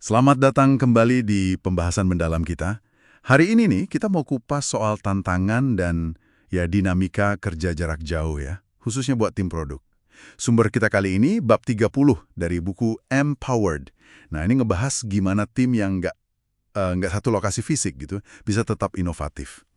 Selamat datang kembali di pembahasan mendalam kita. Hari ini nih kita mau kupas soal tantangan dan dinamika kerja jarak jauh ya, khususnya buat tim produk. Sumber kita kali ini bab 30 dari buku Empowered. Nah, ini ngebahas gimana tim yang nggak satu lokasi fisik gitu bisa tetap inovatif.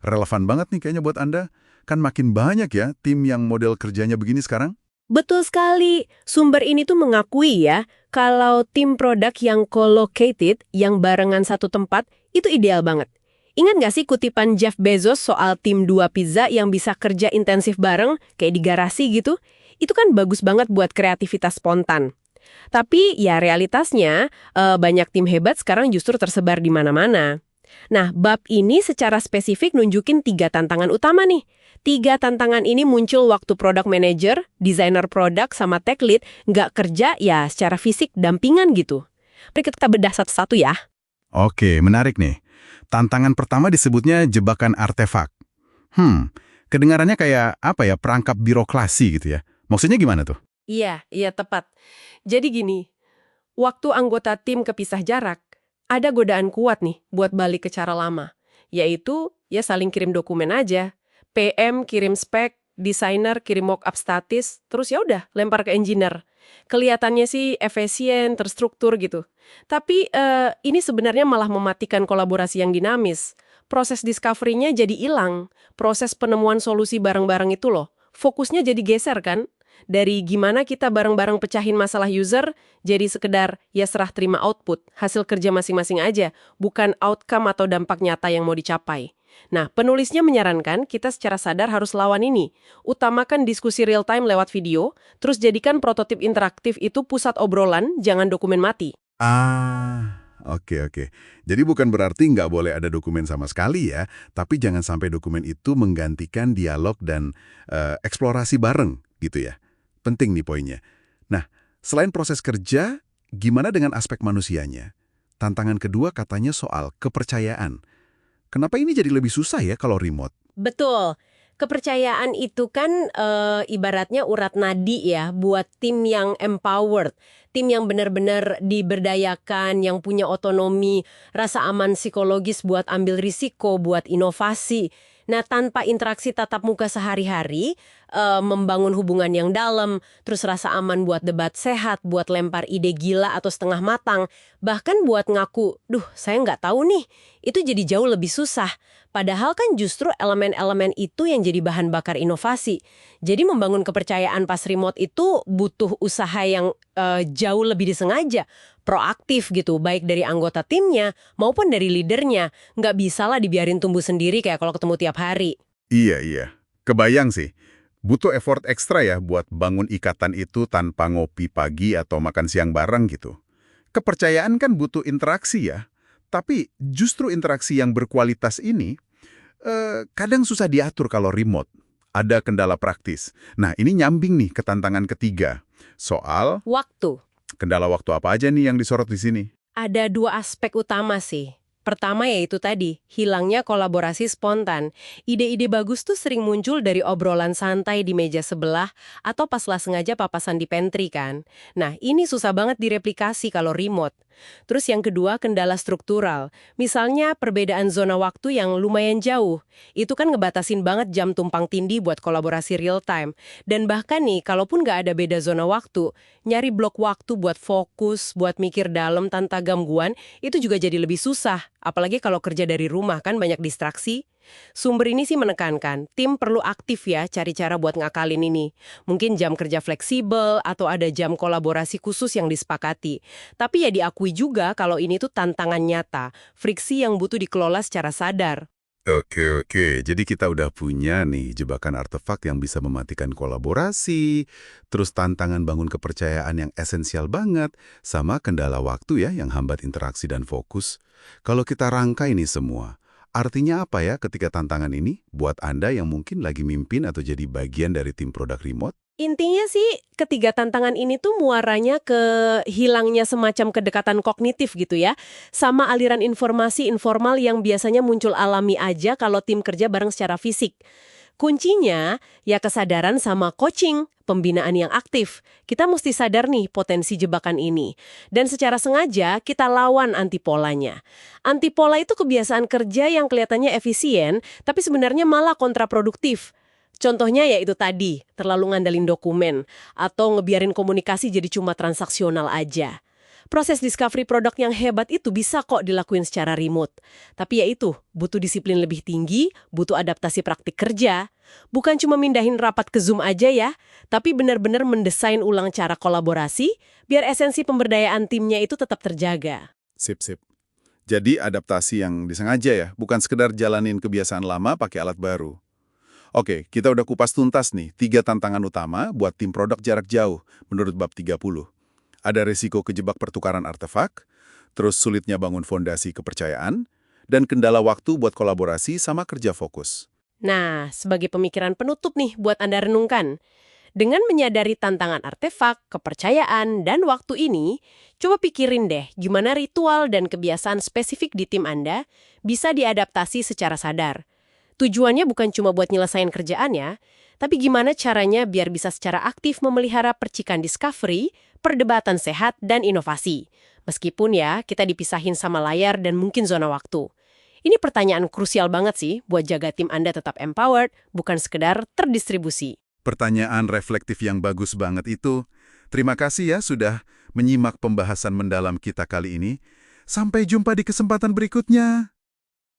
Relevan banget nih kayaknya buat Anda. Kan makin banyak ya tim yang model kerjanya begini sekarang. Betul sekali. Sumber ini tuh mengakui ya, kalau tim produk yang co-located, yang barengan satu tempat, itu ideal banget. Ingat nggak sih kutipan Jeff Bezos soal tim dua pizza yang bisa kerja intensif bareng, kayak di garasi gitu? Itu kan bagus banget buat kreativitas spontan. Tapi ya realitasnya, banyak tim hebat sekarang justru tersebar di mana-mana. Nah, bab ini secara spesifik nunjukin 3 tantangan utama nih. 3 tantangan ini muncul waktu product manager, desainer produk, sama tech lead nggak kerja ya secara fisik dampingan gitu. Mari kita bedah satu-satu ya. Oke, menarik nih. Tantangan pertama disebutnya jebakan artefak. Kedengarannya kayak apa ya, perangkap birokrasi gitu ya. Maksudnya gimana tuh? Iya tepat. Jadi gini, waktu anggota tim kepisah jarak, ada godaan kuat nih buat balik ke cara lama. Yaitu, ya saling kirim dokumen aja. PM kirim spek, desainer kirim mock-up statis, terus ya udah lempar ke engineer. Kelihatannya sih efisien, terstruktur gitu. Tapi ini sebenarnya malah mematikan kolaborasi yang dinamis. Proses discovery-nya jadi hilang. Proses penemuan solusi bareng-bareng itu loh. Fokusnya jadi geser kan? Dari gimana kita bareng-bareng pecahin masalah user, jadi sekedar ya serah terima output, hasil kerja masing-masing aja, bukan outcome atau dampak nyata yang mau dicapai. Nah, penulisnya menyarankan kita secara sadar harus lawan ini. Utamakan diskusi real time lewat video, terus jadikan prototip interaktif itu pusat obrolan, jangan dokumen mati. Oke. Jadi bukan berarti nggak boleh ada dokumen sama sekali ya, tapi jangan sampai dokumen itu menggantikan dialog dan eksplorasi bareng gitu ya. Penting nih poinnya. Nah, selain proses kerja, gimana dengan aspek manusianya? Tantangan kedua katanya soal kepercayaan. Kenapa ini jadi lebih susah ya kalau remote? Betul. Kepercayaan itu kan ibaratnya urat nadi ya buat tim yang empowered. Tim yang benar-benar diberdayakan, yang punya otonomi, rasa aman psikologis buat ambil risiko, buat inovasi. Nah, tanpa interaksi tatap muka sehari-hari, membangun hubungan yang dalam, terus rasa aman buat debat sehat, buat lempar ide gila atau setengah matang, bahkan buat ngaku, duh saya nggak tahu nih, itu jadi jauh lebih susah. Padahal kan justru elemen-elemen itu yang jadi bahan bakar inovasi. Jadi membangun kepercayaan pas remote itu butuh usaha yang jauh lebih disengaja, proaktif gitu, baik dari anggota timnya maupun dari leadernya. Nggak bisa lah dibiarin tumbuh sendiri kayak kalau ketemu tiap hari. Iya. Kebayang sih. Butuh effort ekstra ya buat bangun ikatan itu tanpa ngopi pagi atau makan siang bareng gitu. Kepercayaan kan butuh interaksi ya. Tapi justru interaksi yang berkualitas ini kadang susah diatur kalau remote. Ada kendala praktis. Nah, ini nyambing nih ke tantangan ketiga. Soal Waktu. kendala waktu apa aja nih yang disorot di sini? Ada 2 aspek utama sih. Pertama yaitu tadi, hilangnya kolaborasi spontan. Ide-ide bagus tuh sering muncul dari obrolan santai di meja sebelah atau pas lah sengaja papasan di pantry kan. Nah, ini susah banget direplikasi kalau remote. Terus yang kedua, kendala struktural. Misalnya perbedaan zona waktu yang lumayan jauh. Itu kan ngebatasin banget jam tumpang tindih buat kolaborasi real time. Dan bahkan nih, kalaupun nggak ada beda zona waktu, nyari blok waktu buat fokus, buat mikir dalam tanpa gangguan, itu juga jadi lebih susah. Apalagi kalau kerja dari rumah kan banyak distraksi. Sumber ini sih menekankan, tim perlu aktif ya cari cara buat ngakalin ini. Mungkin jam kerja fleksibel atau ada jam kolaborasi khusus yang disepakati. Tapi ya diakui juga kalau ini tuh tantangan nyata, friksi yang butuh dikelola secara sadar. Oke. Jadi kita udah punya nih jebakan artefak yang bisa mematikan kolaborasi, terus tantangan bangun kepercayaan yang esensial banget, sama kendala waktu ya yang hambat interaksi dan fokus. Kalau kita rangkai ini semua, artinya apa ya ketika tantangan ini buat Anda yang mungkin lagi mimpin atau jadi bagian dari tim produk remote? Intinya sih, ketiga tantangan ini tuh muaranya ke hilangnya semacam kedekatan kognitif gitu ya, sama aliran informasi informal yang biasanya muncul alami aja kalau tim kerja bareng secara fisik. Kuncinya ya kesadaran sama coaching, pembinaan yang aktif. Kita mesti sadar nih potensi jebakan ini. Dan secara sengaja kita lawan antipolanya. Antipola itu kebiasaan kerja yang kelihatannya efisien, tapi sebenarnya malah kontraproduktif. Contohnya ya itu tadi, terlalu ngandelin dokumen, atau ngebiarin komunikasi jadi cuma transaksional aja. Proses discovery produk yang hebat itu bisa kok dilakuin secara remote. Tapi ya itu, butuh disiplin lebih tinggi, butuh adaptasi praktik kerja. Bukan cuma mindahin rapat ke Zoom aja ya, tapi benar-benar mendesain ulang cara kolaborasi, biar esensi pemberdayaan timnya itu tetap terjaga. Sip, sip. Jadi adaptasi yang disengaja ya, bukan sekedar jalanin kebiasaan lama pakai alat baru. Oke, kita udah kupas tuntas nih, 3 tantangan utama buat tim produk jarak jauh menurut bab 30. Ada risiko kejebak pertukaran artefak, terus sulitnya bangun fondasi kepercayaan, dan kendala waktu buat kolaborasi sama kerja fokus. Nah, sebagai pemikiran penutup nih buat Anda renungkan. Dengan menyadari tantangan artefak, kepercayaan, dan waktu ini, coba pikirin deh gimana ritual dan kebiasaan spesifik di tim Anda bisa diadaptasi secara sadar. Tujuannya bukan cuma buat nyelesain kerjaan ya, tapi gimana caranya biar bisa secara aktif memelihara percikan discovery, perdebatan sehat, dan inovasi. Meskipun ya, kita dipisahin sama layar dan mungkin zona waktu. Ini pertanyaan krusial banget sih buat jaga tim Anda tetap empowered, bukan sekedar terdistribusi. Pertanyaan reflektif yang bagus banget itu. Terima kasih ya sudah menyimak pembahasan mendalam kita kali ini. Sampai jumpa di kesempatan berikutnya.